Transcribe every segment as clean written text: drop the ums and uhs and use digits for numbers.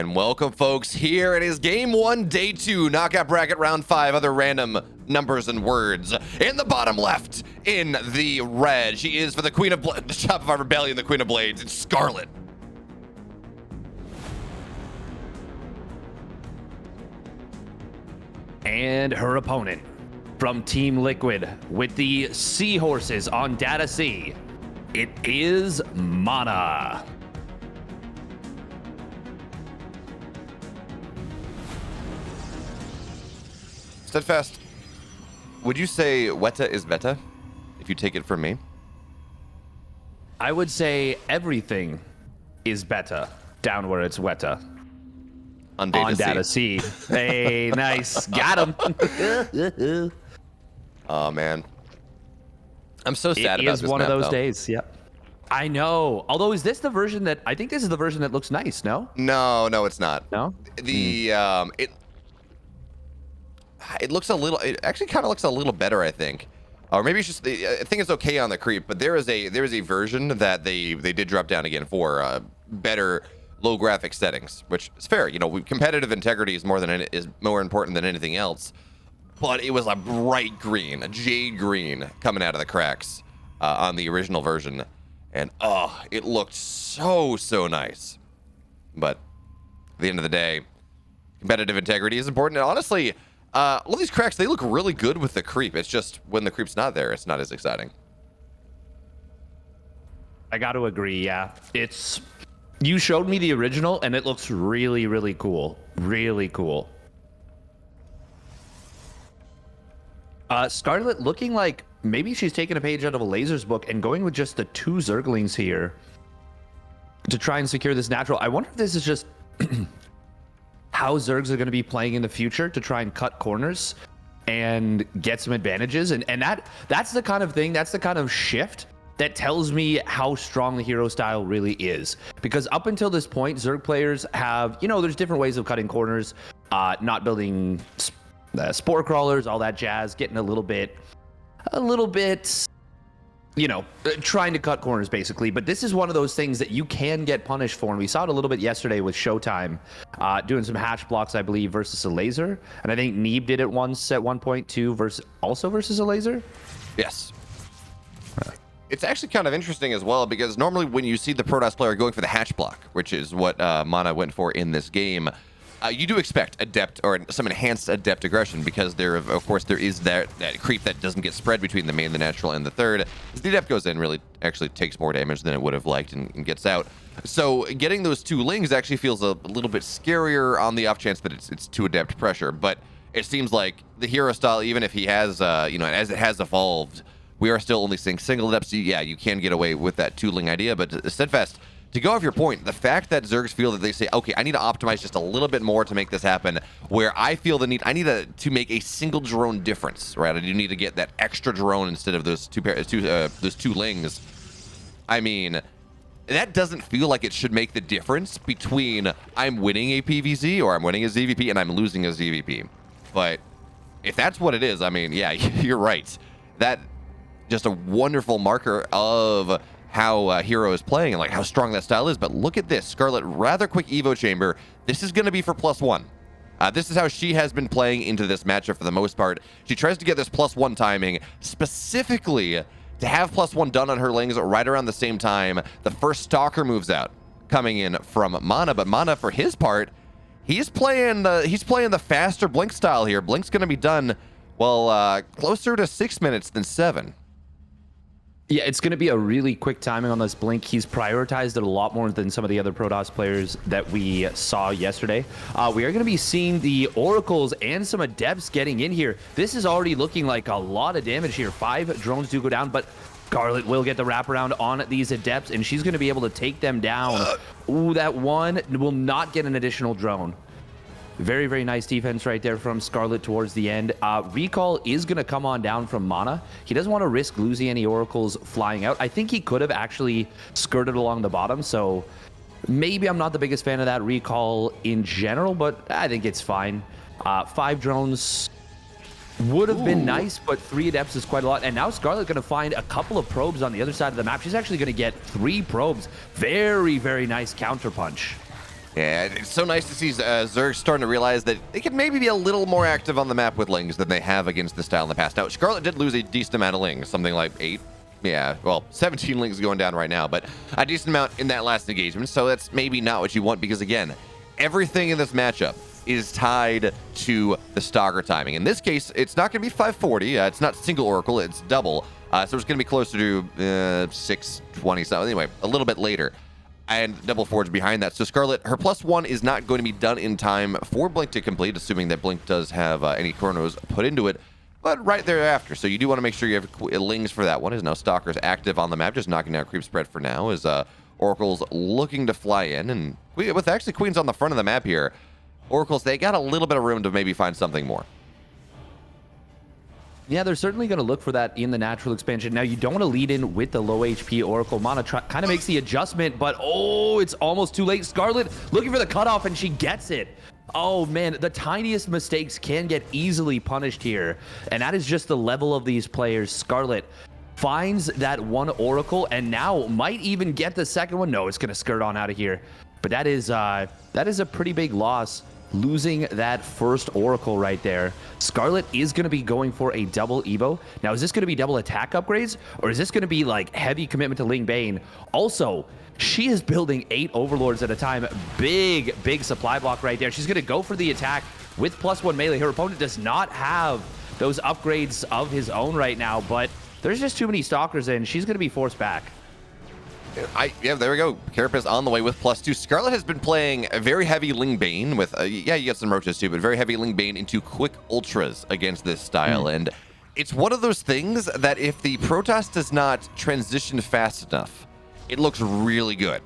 And welcome, folks. Here it is, Game 1, Day 2, Knockout Bracket Round 5, other random numbers and words. In the bottom left, in the red, she is for the Queen of the Shopify Rebellion, the Queen of Blades. It's Scarlett. And her opponent from Team Liquid with the Seahorses on Data C, it is MaNa. Steadfast, would you say Weta is better, if you take it from me? I would say everything is better down where it's Weta. On Data C. Hey, nice. Got him. Oh, man. I'm so sad about this It is one map, of those though. days, yep. I know. Although, is this the version that... I think this is the version that looks nice, no? No, it's not. No? It looks a little... It actually kind of looks a little better, I think. Or maybe it's just... I think it's okay on the creep, but there is a version that they did drop down again for better low graphic settings, which is fair. You know, competitive integrity is more important than anything else. But it was a bright green, a jade green, coming out of the cracks on the original version, and it looked so nice. But at the end of the day, competitive integrity is important. And honestly, all these cracks, they look really good with the creep. It's just when the creep's not there, it's not as exciting. I got to agree. Yeah, you showed me the original, and it looks really cool. Really cool. Scarlett looking like maybe she's taking a page out of a Laser's book and going with just the 2 Zerglings here to try and secure this natural. I wonder if this is just how Zergs are going to be playing in the future to try and cut corners and get some advantages. And that's the kind of thing, that's the kind of shift that tells me how strong the hero style really is. Because up until this point, Zerg players have, there's different ways of cutting corners, not building spore crawlers, all that jazz, getting a little bit, trying to cut corners basically. But this is one of those things that you can get punished for. And we saw it a little bit yesterday with Showtime, doing some hatch blocks, I believe, versus a laser. And I think Neeb did it once at one point too, versus a laser. Yes. It's actually kind of interesting as well, because normally when you see the Protoss player going for the hatch block, which is what MaNa went for in this game, you do expect adept or some enhanced adept aggression, because of course there is that creep that doesn't get spread between the main, the natural, and the third. As the adept goes in, really actually takes more damage than it would have liked and gets out. So getting those 2 lings actually feels a little bit scarier on the off chance that it's 2 adept pressure. But it seems like the hero style, even if he has, as it has evolved, we are still only seeing single adepts. Yeah, you can get away with that 2-ling idea, but Steadfast, to go off your point, the fact that Zergs feel that they say, okay, I need to optimize just a little bit more to make this happen, where I feel the need, I need to make a single drone difference, right? I do need to get that extra drone instead of those 2 lings. I mean, that doesn't feel like it should make the difference between I'm winning a PvZ or I'm winning a ZVP and I'm losing a ZVP. But if that's what it is, I mean, yeah, you're right. That just a wonderful marker of how Hero is playing and like how strong that style is. But look at this, Scarlett, rather quick Evo chamber. This is going to be for +1. This is how she has been playing into this matchup for the most part. She tries to get this +1 timing, specifically to have +1 done on her lings right around the same time the first Stalker moves out, coming in from MaNa. But MaNa, for his part, he's playing the faster Blink style here. Blink's going to be done, well, closer to 6 minutes than 7. Yeah, it's going to be a really quick timing on this Blink. He's prioritized it a lot more than some of the other Protoss players that we saw yesterday. We are going to be seeing the Oracles and some Adepts getting in here. This is already looking like a lot of damage here. 5 drones do go down, but Scarlett will get the wraparound on these Adepts, and she's going to be able to take them down. Ooh, that one will not get an additional drone. Very nice defense right there from Scarlett towards the end. Recall is going to come on down from MaNa. He doesn't want to risk losing any Oracles flying out. I think he could have actually skirted along the bottom, so maybe I'm not the biggest fan of that recall in general, but I think it's fine. 5 drones would have been nice, but 3 Adepts is quite a lot. And now Scarlett going to find a couple of probes on the other side of the map. She's actually going to get 3 probes. Very nice counterpunch. Yeah, it's so nice to see Zerg starting to realize that they can maybe be a little more active on the map with Lings than they have against this style in the past. Now, Scarlett did lose a decent amount of Lings, something like 8. Yeah, well, 17 Lings going down right now, but a decent amount in that last engagement, so that's maybe not what you want because, again, everything in this matchup is tied to the Stalker timing. In this case, it's not going to be 540. It's not single Oracle, it's double. So it's going to be closer to 620, so anyway, a little bit later. And double forge behind that. So Scarlett, her +1 is not going to be done in time for Blink to complete, assuming that Blink does have any chronos put into it, but right thereafter. So you do want to make sure you have Lings for that one. Is now Stalker's active on the map, just knocking down creep spread for now, as Oracle's looking to fly in. And with actually Queens on the front of the map here, Oracles, they got a little bit of room to maybe find something more. Yeah, they're certainly going to look for that in the natural expansion. Now, you don't want to lead in with the low HP Oracle. MaNa kind of makes the adjustment, but oh, it's almost too late. Scarlett looking for the cutoff, and she gets it. Oh, man, the tiniest mistakes can get easily punished here, and that is just the level of these players. Scarlett finds that one Oracle, and now might even get the second one. No, it's going to skirt on out of here. But that is a pretty big loss, losing that first Oracle right there. Scarlett is going to be going for a double Evo. Now, is this going to be double attack upgrades, or is this going to be like heavy commitment to Ling Bane? Also, she is building 8 Overlords at a time. Big supply block right there. She's going to go for the attack with +1 melee. Her opponent does not have those upgrades of his own right now, but there's just too many Stalkers in. She's going to be forced back. Yeah, there we go. Carapace on the way with +2. Scarlett has been playing a very heavy Ling Bane with, yeah, you get some Roaches too, but very heavy Ling Bane into quick ultras against this style. And it's one of those things that if the Protoss does not transition fast enough, it looks really good.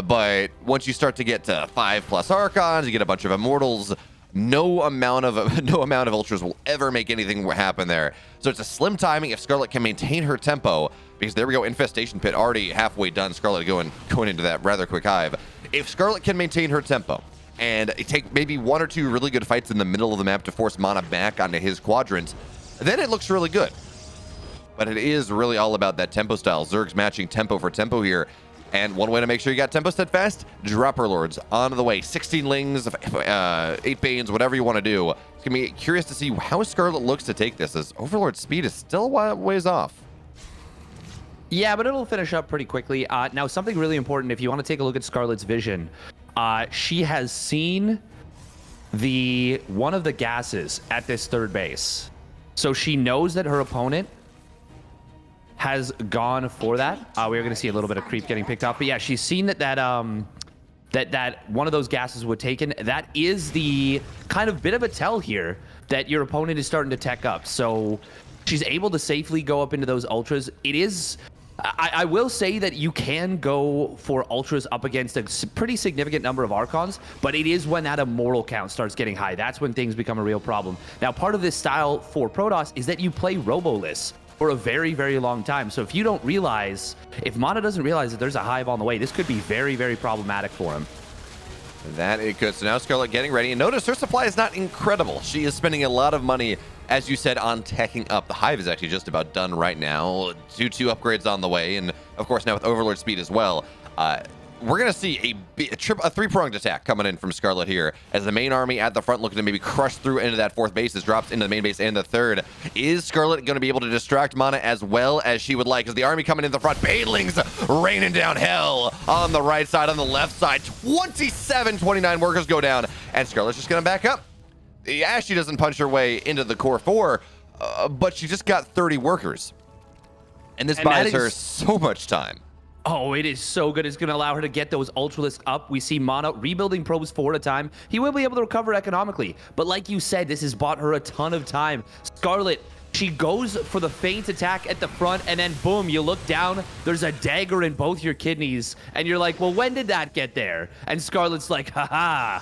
But once you start to get to 5+ Archons, you get a bunch of Immortals, no amount of ultras will ever make anything happen there. So it's a slim timing if Scarlett can maintain her tempo, because there we go, Infestation Pit already halfway done. Scarlett going into that rather quick hive. If Scarlett can maintain her tempo and take maybe 1 or 2 really good fights in the middle of the map to force MaNa back onto his quadrant, then it looks really good. But it is really all about that tempo style. Zerg's matching tempo for tempo here. And one way to make sure you got tempo steadfast, Dropper Lords on the way. 16 Lings, 8 Banes, whatever you want to do. It's going to be curious to see how Scarlett looks to take this, as Overlord speed is still a ways off. Yeah, but it'll finish up pretty quickly. Now, something really important, if you want to take a look at Scarlett's vision, she has seen one of the gases at this third base. So she knows that her opponent has gone for that. We're going to see a little bit of creep getting picked off. But yeah, she's seen that one of those gases was taken. That is the kind of bit of a tell here that your opponent is starting to tech up. So she's able to safely go up into those ultras. It is... I will say that you can go for ultras up against a pretty significant number of Archons, but it is when that immortal count starts getting high. That's when things become a real problem. Now, part of this style for Protoss is that you play Roboless for a very, very long time. So if you don't realize, if MaNa doesn't realize that there's a hive on the way, this could be very, very problematic for him. That it could. So now Scarlett getting ready. And notice her supply is not incredible. She is spending a lot of money, as you said, on teching up. The hive is actually just about done right now. Two upgrades on the way. And of course, now with Overlord speed as well. We're going to see a three-pronged attack coming in from Scarlett here, as the main army at the front looking to maybe crush through into that fourth base. As drops into the main base and the third. Is Scarlett going to be able to distract MaNa as well as she would like? As the army coming in the front, Banelings raining down hell on the right side, on the left side. 29 workers go down, and Scarlett's just going to back up. Yeah, she doesn't punch her way into the core 4, but she just got 30 workers. And this buys her so much time. Oh, it is so good. It's going to allow her to get those Ultralisks up. We see MaNa rebuilding probes 4 at a time. He will be able to recover economically. But like you said, this has bought her a ton of time. Scarlett, she goes for the feint attack at the front, and then boom, you look down, there's a dagger in both your kidneys, and you're like, well, when did that get there? And Scarlett's like, haha.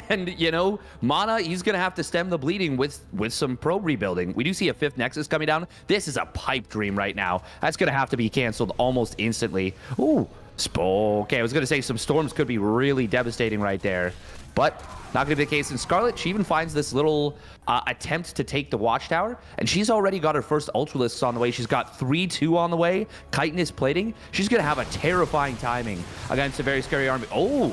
And, you know, MaNa, he's going to have to stem the bleeding with some probe rebuilding. We do see a 5th Nexus coming down. This is a pipe dream right now. That's going to have to be canceled almost instantly. Ooh, okay, I was going to say some storms could be really devastating right there. But not going to be the case in Scarlett. She even finds this little attempt to take the Watchtower, and she's already got her first Ultralisks on the way. She's got 3-2 on the way. Chitin is plating. She's going to have a terrifying timing against a very scary army. Oh,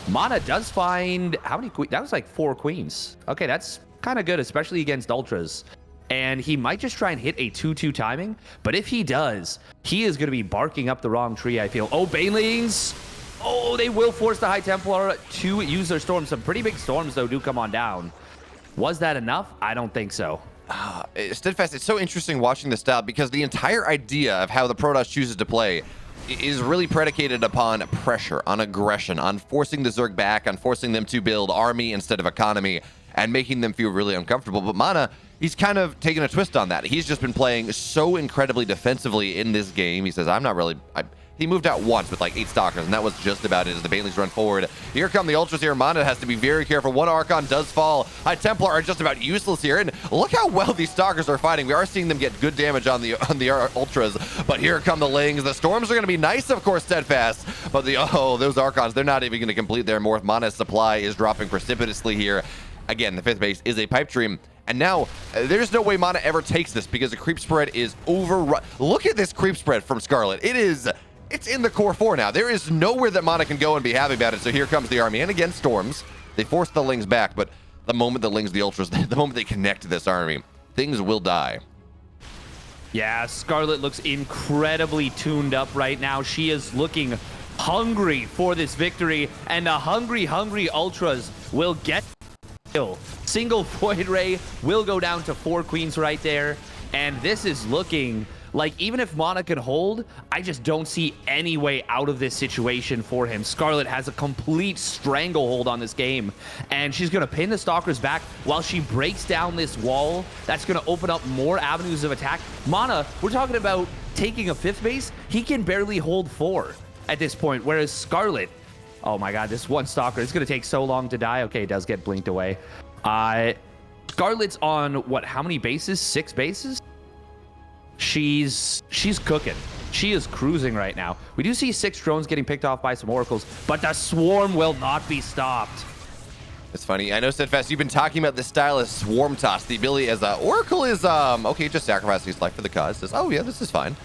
MaNa does find how many queens? That was like 4 queens. Okay, that's kind of good, especially against ultras. And he might just try and hit a 2-2 timing. But if he does, he is going to be barking up the wrong tree, I feel. Oh, Banelings. Oh, they will force the High Templar to use their storms. Some pretty big storms, though, do come on down. Was that enough? I don't think so. Steadfast, it's so interesting watching this style because the entire idea of how the Protoss chooses to play is really predicated upon pressure, on aggression, on forcing the Zerg back, on forcing them to build army instead of economy, and making them feel really uncomfortable. But MaNa, he's kind of taken a twist on that. He's just been playing so incredibly defensively in this game. He says, I'm not really... He moved out once with like 8 Stalkers, and that was just about it as the Banelings run forward. Here come the Ultras here. MaNa has to be very careful. One Archon does fall. High Templar are just about useless here, and look how well these Stalkers are fighting. We are seeing them get good damage on the Ultras, but here come the Lings. The Storms are going to be nice, of course, Steadfast, but those Archons, they're not even going to complete their morph. MaNa's supply is dropping precipitously here. Again, the 5th base is a pipe dream. And now, there's no way MaNa ever takes this because the creep spread is overrun. Look at this creep spread from Scarlett. It's in the core 4 now. There is nowhere that MaNa can go and be happy about it. So here comes the army. And again, Storms. They force the Lings back, but the moment the Lings, the Ultras, the moment they connect to this army, things will die. Yeah, Scarlett looks incredibly tuned up right now. She is looking hungry for this victory, and the hungry Ultras will get kill. Single Void Ray will go down to 4 queens right there, and this is looking like even if MaNa can hold, I just don't see any way out of this situation for him. Scarlett has a complete stranglehold on this game, and she's going to pin the Stalkers back while she breaks down this wall. That's going to open up more avenues of attack. MaNa, we're talking about taking a 5th base. He can barely hold 4 at this point, whereas Scarlett, oh my god, this one Stalker, it's going to take so long to die. Okay, it does get blinked away. Scarlett's on, what, how many bases? 6 bases? She's cooking. She is cruising right now. We do see 6 drones getting picked off by some oracles, but the swarm will not be stopped. It's funny. I know, Steadfast, you've been talking about this style as swarm toss. The ability as Oracle is, okay, just sacrificing his life for the cause. Says, oh yeah, this is fine.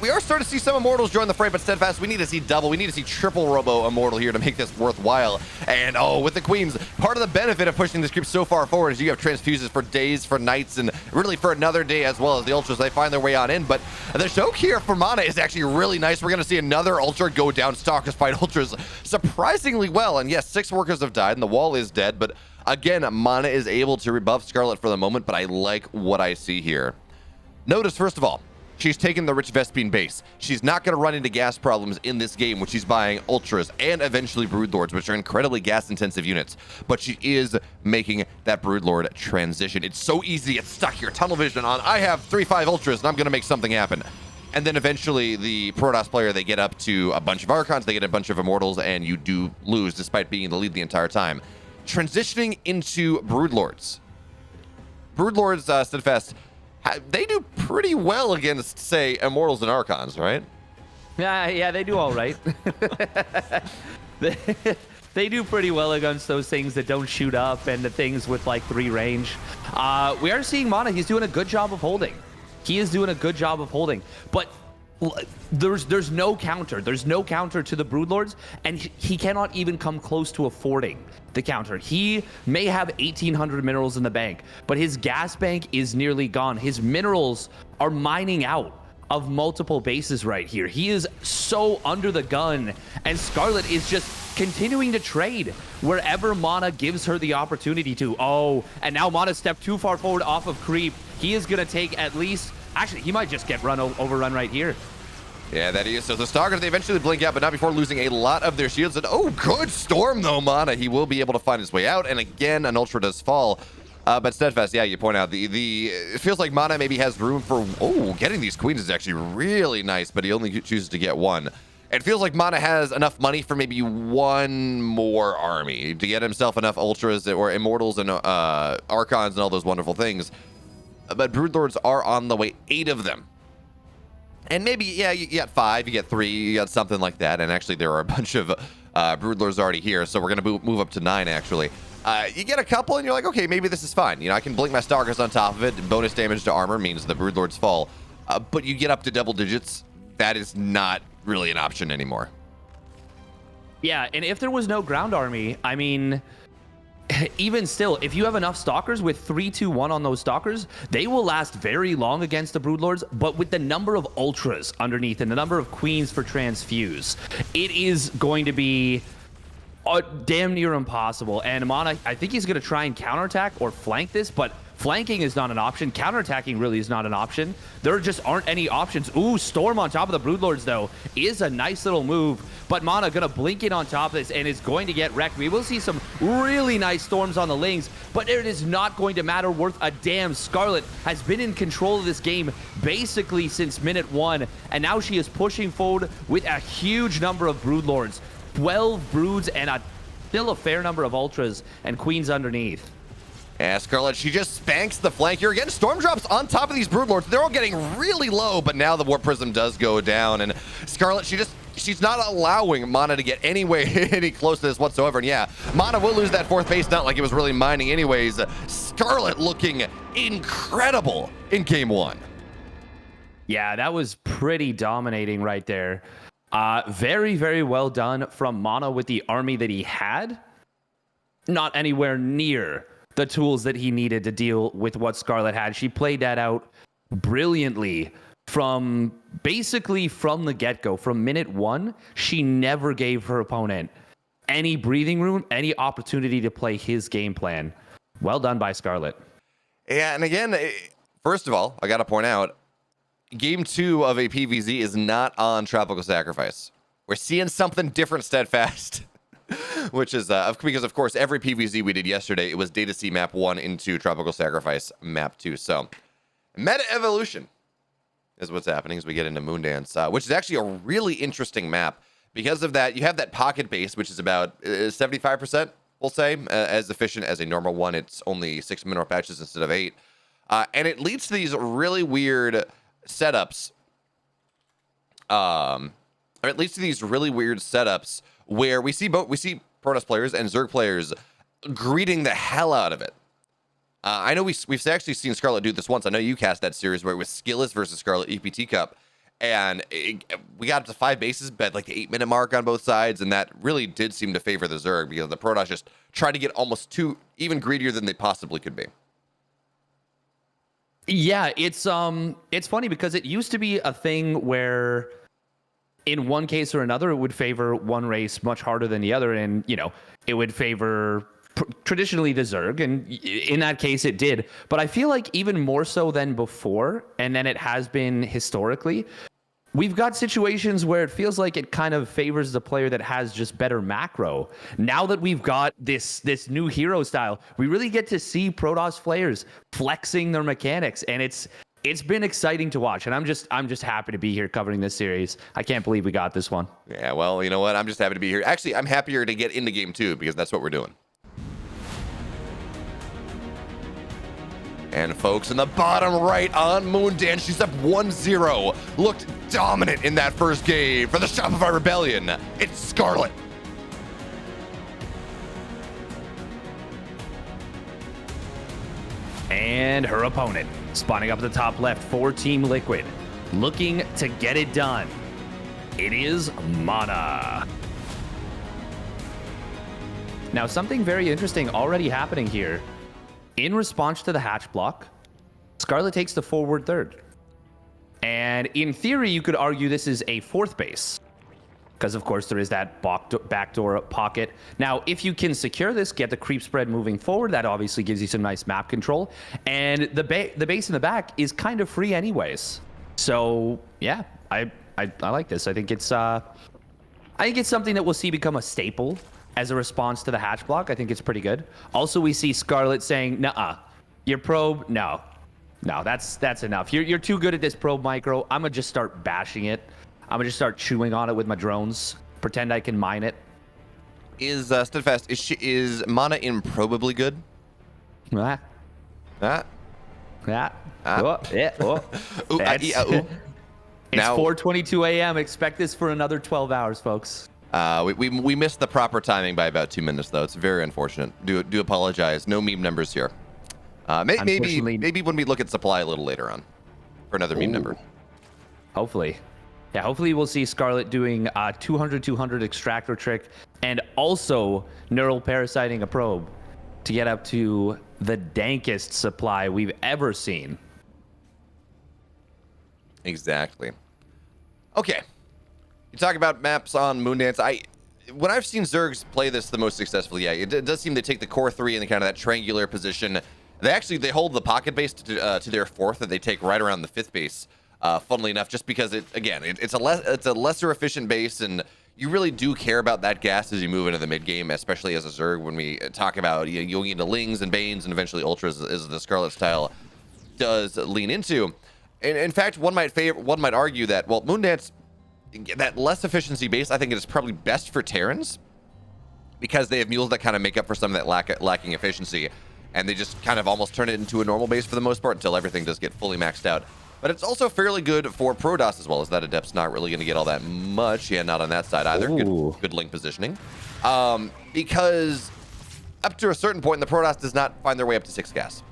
We are starting to see some Immortals join the fray, but Steadfast, we need to see double. We need to see triple Robo Immortal here to make this worthwhile. And, oh, with the Queens, part of the benefit of pushing this creep so far forward is you have transfuses for days, for nights, and really for another day as well as the Ultras. They find their way on in, but the choke here for MaNa is actually really nice. We're going to see another Ultra go down. Stalkers fight Ultras surprisingly well. And yes, 6 workers have died, and the wall is dead, but again, MaNa is able to rebuff Scarlett for the moment, but I like what I see here. Notice, first of all, she's taken the rich Vespine base. She's not going to run into gas problems in this game when she's buying Ultras and eventually Broodlords, which are incredibly gas-intensive units. But she is making that Broodlord transition. It's so easy. It's stuck here. Tunnel vision on, I have 3-5 Ultras, and I'm going to make something happen. And then eventually the Protoss player, they get up to a bunch of Archons, they get a bunch of Immortals, and you do lose despite being in the lead the entire time. Transitioning into Broodlords. Broodlords, Steadfast, they do pretty well against, say, Immortals and Archons, right? Yeah, they do all right. They do pretty well against those things that don't shoot up and the things with like 3 range. We are seeing MaNa. He's doing a good job of holding. He is doing a good job of holding, but there's no counter. There's no counter to the Broodlords, and he cannot even come close to affording the counter. He may have 1,800 minerals in the bank, but his gas bank is nearly gone. His minerals are mining out of multiple bases right here. He is so under the gun, and Scarlett is just continuing to trade wherever MaNa gives her the opportunity to. Oh, and now MaNa stepped too far forward off of creep. He is going to take at least... Actually, he might just get overrun right here. Yeah, that is. So the Stalkers, they eventually blink out, but not before losing a lot of their shields. And oh, good storm, though, MaNa. He will be able to find his way out. And again, an Ultra does fall. But Steadfast, yeah, you point out, it feels like MaNa maybe has room for... Oh, getting these Queens is actually really nice, but he only chooses to get 1. It feels like MaNa has enough money for maybe 1 more army to get himself enough Ultras or Immortals and Archons and all those wonderful things. But Broodlords are on the way, 8 of them. And maybe, yeah, you get 5, you get 3, you got something like that. And actually, there are a bunch of Broodlords already here, so we're going to move up to 9, actually. You get a couple, and you're like, okay, maybe this is fine. You know, I can blink my Stalkers on top of it. Bonus damage to armor means the Broodlords fall. But you get up to double digits, that is not really an option anymore. Yeah, and if there was no ground army, I mean, even still, if you have enough stalkers with 3-2-1 on those stalkers, they will last very long against the Broodlords, but with the number of ultras underneath and the number of queens for transfuse, it is going to be damn near impossible. And MaNa, I think he's going to try and counterattack or flank this, but flanking is not an option. Counterattacking really is not an option. There just aren't any options. Ooh, Storm on top of the Broodlords, though, is a nice little move. But MaNa going to blink in on top of this and is going to get wrecked. We will see some really nice Storms on the Lings, but it is not going to matter worth a damn. Scarlett has been in control of this game basically since minute 1, and now she is pushing forward with a huge number of Broodlords. 12 Broods and still a fair number of Ultras and Queens underneath. Yeah, Scarlett, she just spanks the flank here. Again, Storm drops on top of these Broodlords. They're all getting really low, but now the Warp Prism does go down, and Scarlett, she's not allowing MaNa to get any close to this whatsoever. And yeah, MaNa will lose that 4th base, not like it was really mining anyways. Scarlett looking incredible in game 1. Yeah, that was pretty dominating right there. Very, very well done from MaNa with the army that he had. Not anywhere near the tools that he needed to deal with what Scarlett had. She played that out brilliantly from the get-go. From minute 1, she never gave her opponent any breathing room, any opportunity to play his game plan. Well done by Scarlett. Yeah, and again, first of all, I got to point out, Game 2 of a PVZ is not on Tropical Sacrifice. We're seeing something different, Steadfast. Which is, because of course, every PVZ we did yesterday, it was Data C map 1 into Tropical Sacrifice map 2. So, meta evolution is what's happening as we get into Moondance, which is actually a really interesting map. Because of that, you have that pocket base, which is about 75%, we'll say, as efficient as a normal one. It's only 6 mineral patches instead of 8. And it leads to these really weird setups. Or it leads to these really weird setups where we see Protoss players and Zerg players greeting the hell out of it. I know we've actually seen Scarlett do this once. I know you cast that series where it was Skilless versus Scarlett EPT Cup, and we got up to 5 bases, bet like the 8-minute mark on both sides, and that really did seem to favor the Zerg because the Protoss just tried to get almost even greedier than they possibly could be. Yeah, it's funny because it used to be a thing where in one case or another, it would favor one race much harder than the other. And, it would favor traditionally the Zerg. And in that case, it did. But I feel like even more so than before, and then it has been historically, we've got situations where it feels like it kind of favors the player that has just better macro. Now that we've got this new hero style, we really get to see Protoss players flexing their mechanics. And it's been exciting to watch, and I'm just happy to be here covering this series. I can't believe we got this one. Yeah, well, you know what? I'm just happy to be here. Actually, I'm happier to get into game 2 because that's what we're doing. And folks, in the bottom right on Moondance, she's up 1-0. Looked dominant in that first game for the Shopify Rebellion. It's Scarlett. And her opponent, spawning up at the top left for Team Liquid, looking to get it done. It is MaNa. Now, something very interesting already happening here. In response to the hatch block, Scarlett takes the forward third. And in theory, you could argue this is a 4th base, because of course there is that backdoor pocket. Now, if you can secure this, get the creep spread moving forward, that obviously gives you some nice map control. And the base in the back is kind of free anyways. So yeah, I like this. I think it's something that we'll see become a staple as a response to the hatch block. I think it's pretty good. Also, we see Scarlett saying, "Nuh-uh, your probe, no, that's enough. You're too good at this probe micro. I'm gonna just start bashing it. I'm gonna just start chewing on it with my drones. Pretend I can mine it." Is Steadfast? Is MaNa improbably good? Ah. Ah. Ah. Ah. Oh, yeah. Oh. Ooh, It's Now, 4:22 a.m. Expect this for another 12 hours, folks. we missed the proper timing by about 2 minutes, though. It's very unfortunate. Do apologize. No meme numbers here. Maybe when we look at supply a little later on for another meme number. Hopefully. yeah, hopefully we'll see Scarlett doing 200-200 extractor trick and also neural parasiting a probe to get up to the dankest supply we've ever seen. Exactly. Okay. You talk about maps on Moondance. When I've seen Zergs play this the most successfully, yeah, it does seem they take the core 3 in kind of that triangular position. They hold the pocket base to their 4th that they take right around the 5th base. Funnily enough, just because it's a lesser efficient base, and you really do care about that gas as you move into the mid game, especially as a Zerg. When we talk about going into Lings and Banes and eventually Ultras, as the Scarlet style does lean into. And in fact, one might argue that, well, Moondance, that less efficiency base, I think it is probably best for Terrans, because they have mules that kind of make up for some of that lacking efficiency, and they just kind of almost turn it into a normal base for the most part until everything does get fully maxed out. But it's also fairly good for Protoss as well, as that Adept's not really going to get all that much. Yeah, not on that side either. Good link positioning. Because up to a certain point, the Protoss does not find their way up to 6 gas.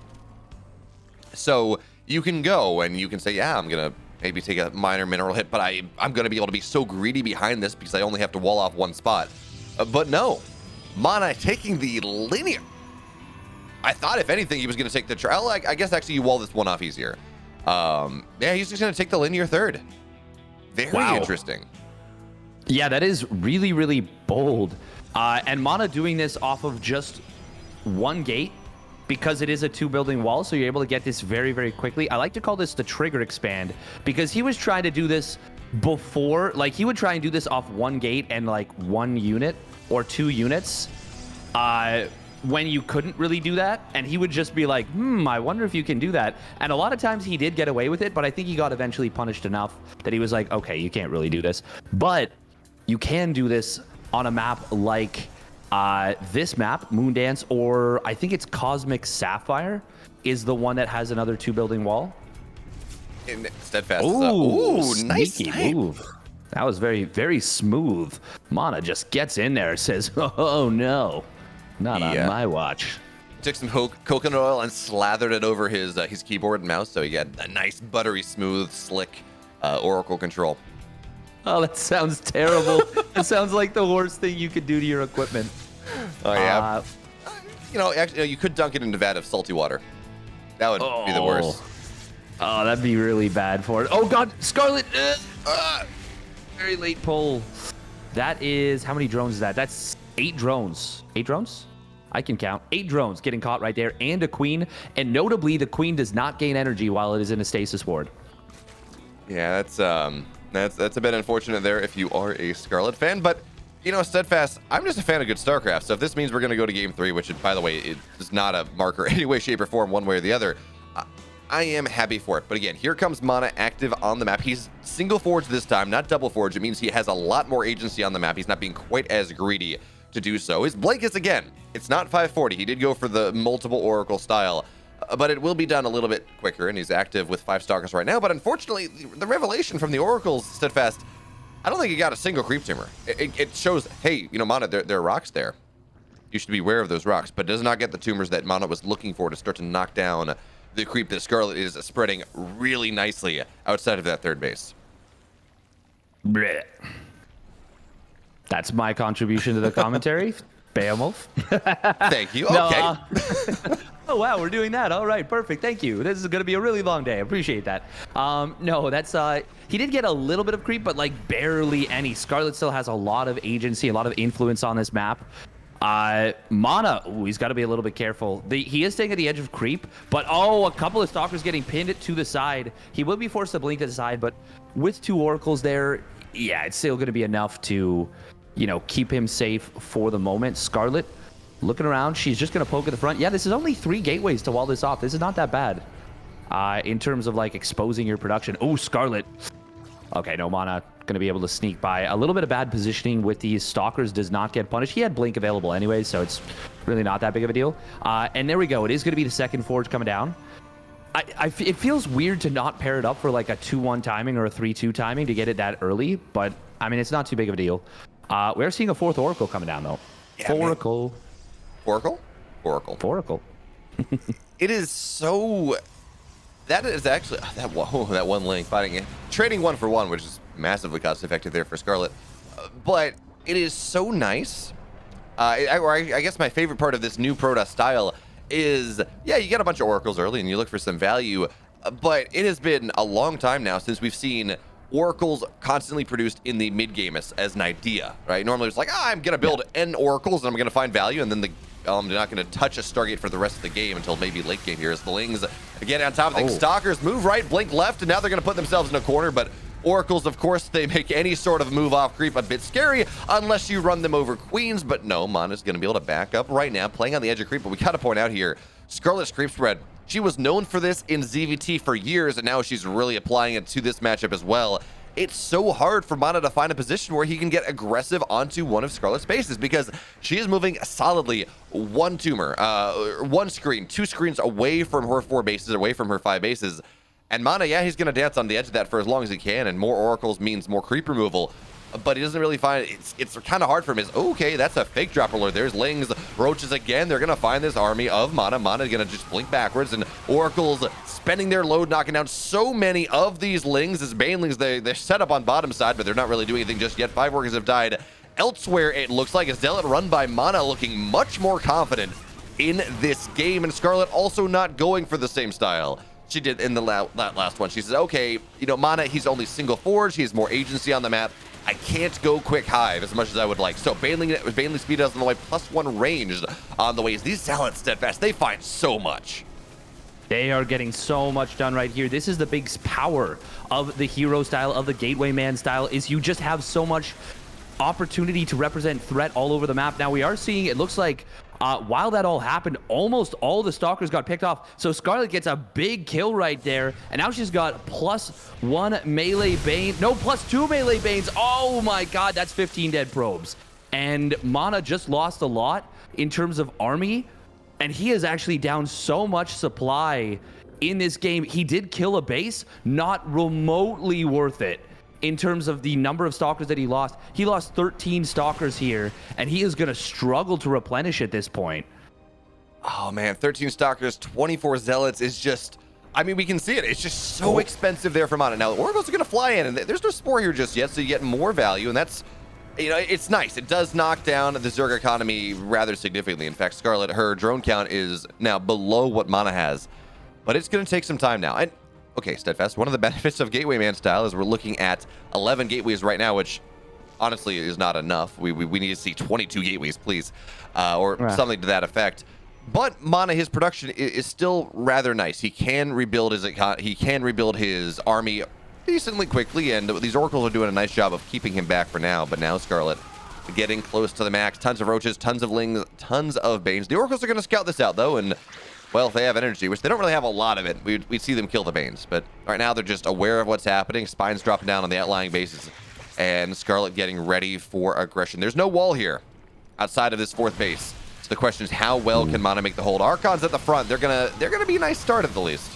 So you can go and you can say, yeah, I'm going to maybe take a minor mineral hit, but I'm going to be able to be so greedy behind this because I only have to wall off one spot. But no, MaNa taking the linear. I thought, if anything, he was going to take the trial. I guess actually you wall this one off easier. Yeah, he's just going to take the linear 3rd. Very interesting. Yeah, that is really, really bold. And MaNa doing this off of just one gate, because it is a 2-building wall, so you're able to get this very, very quickly. I like to call this the trigger expand, because he was trying to do this before. Like, he would try and do this off one gate and like 1 unit or 2 units when you couldn't really do that, and he would just be like, I wonder if you can do that. And a lot of times he did get away with it, but I think he got eventually punished enough that he was like, okay, you can't really do this. But you can do this on a map like this map, Moondance, or I think it's Cosmic Sapphire is the one that has another 2-building wall. And Steadfast. Ooh, nice move. That was very, very smooth. MaNa just gets in there and says, oh no, not on my watch. Took some coconut oil and slathered it over his keyboard and mouse, so he got a nice, buttery, smooth, slick Oracle control. Oh, that sounds terrible. It sounds like the worst thing you could do to your equipment. Oh, yeah. Actually, you could dunk it into a vat of salty water. That would be the worst. Oh, that'd be really bad for it. Oh, God. Scarlett. Very late pull. That is, how many drones is that? That's 8 drones. 8 drones? I can count. 8 drones getting caught right there, and a queen. And notably, the queen does not gain energy while it is in a stasis ward. Yeah, that's a bit unfortunate there if you are a Scarlet fan, but Steadfast, I'm just a fan of good StarCraft, so if this means we're going to go to Game 3, which, by the way, it is not a marker any way, shape, or form, one way or the other, I am happy for it. But again, here comes MaNa active on the map. He's single forge this time, not double forge. It means he has a lot more agency on the map. He's not being quite as greedy to do so. His blankets, again, it's not 540. He did go for the multiple Oracle style, but it will be done a little bit quicker, and he's active with 5 Stalkers right now. But unfortunately, the revelation from the Oracles, Steadfast, I don't think he got a single creep tumor. It shows, hey, MaNa, there are rocks there. You should be aware of those rocks, but does not get the tumors that MaNa was looking for to start to knock down the creep that Scarlett is spreading really nicely outside of that 3rd base. Blech. That's my contribution to the commentary. Beowulf. Thank you. Okay. Oh, wow, we're doing that. All right, perfect. Thank you. This is going to be a really long day. I appreciate that. No, that's he did get a little bit of creep, but like barely any. Scarlett still has a lot of agency, a lot of influence on this map. MaNa, he's got to be a little bit careful. He is staying at the edge of creep, but a couple of Stalkers getting pinned to the side. He will be forced to blink to the side, but with 2 Oracles there, yeah, it's still going to be enough to, keep him safe for the moment. Scarlett looking around. She's just going to poke at the front. Yeah, this is only 3 gateways to wall this off. This is not that bad in terms of like exposing your production. Oh, Scarlett. Okay, no, MaNa going to be able to sneak by. A little bit of bad positioning with these Stalkers does not get punished. He had blink available anyway, so it's really not that big of a deal. And there we go. It is going to be the 2nd forge coming down. It feels weird to not pair it up for like a 2-1 timing or a 3-2 timing to get it that early, but I mean, it's not too big of a deal. We're seeing a 4th Oracle coming down, though. Yeah, Oracle. Oracle? Oracle. It is so... That is actually... that one link fighting it. Trading 1 for 1, which is massively cost effective there for Scarlett. But it is so nice. I guess my favorite part of this new Protoss style is, yeah, you get a bunch of oracles early and you look for some value, but it has been a long time now since we've seen oracles constantly produced in the mid game as an idea, right? Normally it's like, I'm gonna build N oracles and I'm gonna find value, and then I'm not gonna touch a Stargate for the rest of the game until maybe late game here as the Lings again on top of things. Stalkers move right, blink left, and now they're gonna put themselves in a corner, but oracles, of course, they make any sort of move off creep a bit scary unless you run them over queens, but no, MaNa's going to be able to back up right now, playing on the edge of creep. But we got to point out here, Scarlett's creep spread, she was known for this in ZVT for years, and now she's really applying it to this matchup as well. It's so hard for MaNa to find a position where he can get aggressive onto one of Scarlett's bases because she is moving solidly one tumor, one screen, 2 screens away from her 4 bases, away from her 5 bases. And MaNa, yeah, he's going to dance on the edge of that for as long as he can, and more oracles means more creep removal. But he doesn't really find it's kind of hard for him. Is okay, that's a fake drop alert. There's Lings, Roaches again. They're going to find this army of MaNa. MaNa's going to just blink backwards, and oracles spending their load, knocking down so many of these Lings. As Banelings, they're set up on bottom side, but they're not really doing anything just yet. 5 workers have died. Elsewhere, it looks like a Zealot run by MaNa looking much more confident in this game, and Scarlett also not going for the same style she did in the that last one. She says, okay, you know, MaNa, he's only single forge, he has more agency on the map. I can't go quick hive as much as I would like. So Baneling speed us on the way, +1 ranged on the ways. These Zealots steadfast, they find so much. They are getting so much done right here. This is the big power of the hero style, of the gateway man style, is you just have so much opportunity to represent threat all over the map. Now we are seeing, it looks like while that all happened, almost all the stalkers got picked off. So Scarlett gets a big kill right there, and now she's got +1 melee bane, no, +2 melee banes. Oh my god, that's 15 dead probes. And MaNa just lost a lot in terms of army, and he is actually down so much supply in this game. He did kill a base, not remotely worth it. In terms of the number of stalkers that he lost 13 stalkers here, and he is going to struggle to replenish at this point. Oh man, 13 stalkers, 24 zealots is just, I mean, we can see it. It's just so expensive there for MaNa. Now, the oracles are going to fly in, and there's no spore here just yet, so you get more value, and that's, you know, it's nice. It does knock down the Zerg economy rather significantly. In fact, Scarlett, her drone count is now below what MaNa has, but it's going to take some time now. And okay, Steadfast, one of the benefits of Gateway Man style is we're looking at 11 gateways right now, which honestly is not enough. We need to see 22 gateways, please, or something to that effect. But MaNa, his production is still rather nice. He can rebuild his army decently quickly, and these oracles are doing a nice job of keeping him back for now. But now Scarlett getting close to the max. Tons of roaches, tons of lings, tons of banes. The oracles are going to scout this out, though, and well, if they have energy, which they don't really have a lot of it, we'd see them kill the Banes. But right now, they're just aware of what's happening. Spines dropping down on the outlying bases. And Scarlett getting ready for aggression. There's no wall here outside of this 4th base. So the question is, how well can MaNa make the hold? Archons at the front. They're gonna be a nice start at the least.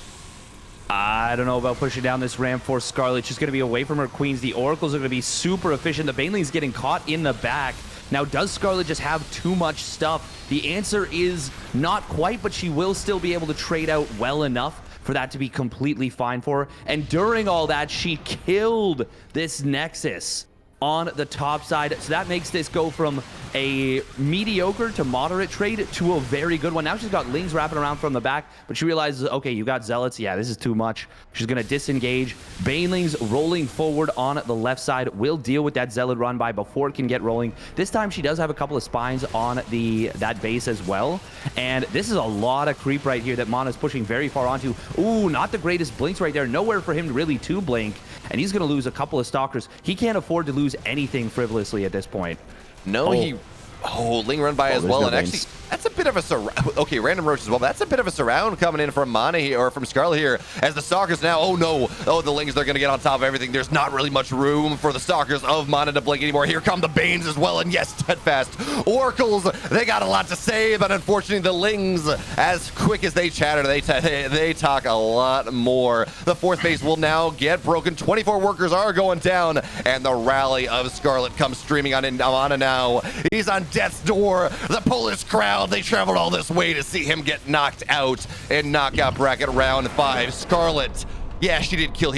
I don't know about pushing down this ramp for Scarlett. She's going to be away from her queens. The oracles are going to be super efficient. The Baneling's getting caught in the back. Now, does Scarlett just have too much stuff? The answer is not quite, but she will still be able to trade out well enough for that to be completely fine for her. And during all that, she killed this Nexus on the top side. So that makes this go from a mediocre to moderate trade to a very good one. Now she's got Lings wrapping around from the back, but she realizes, okay, you got Zealots. Yeah, this is too much. She's going to disengage. Banelings rolling forward on the left side will deal with that Zealot run by before it can get rolling. This time she does have a couple of spines on that base as well. And this is a lot of creep right here that MaNa's pushing very far onto. Ooh, not the greatest blinks right there. Nowhere for him really to blink. And he's going to lose a couple of stalkers. He can't afford to lose anything frivolously at this point. No, Ling run by as well, and actually, that's a bit of a surround. Okay, random roach as well. That's a bit of a surround coming in from MaNa here, or from Scarlett here, as the stalkers now. Oh no! Oh, the Lings, they're gonna get on top of everything. There's not really much room for the stalkers of MaNa to blink anymore. Here come the Banes as well, and yes, steadfast oracles. They got a lot to say, but unfortunately, the Lings, as quick as they chatter, they talk a lot more. The 4th base will now get broken. 24 workers are going down, and the rally of Scarlett comes streaming on in MaNa now. He's on death's door. The Polish crowd, they traveled all this way to see him get knocked out in knockout bracket round 5. Scarlett, yeah, she did kill here.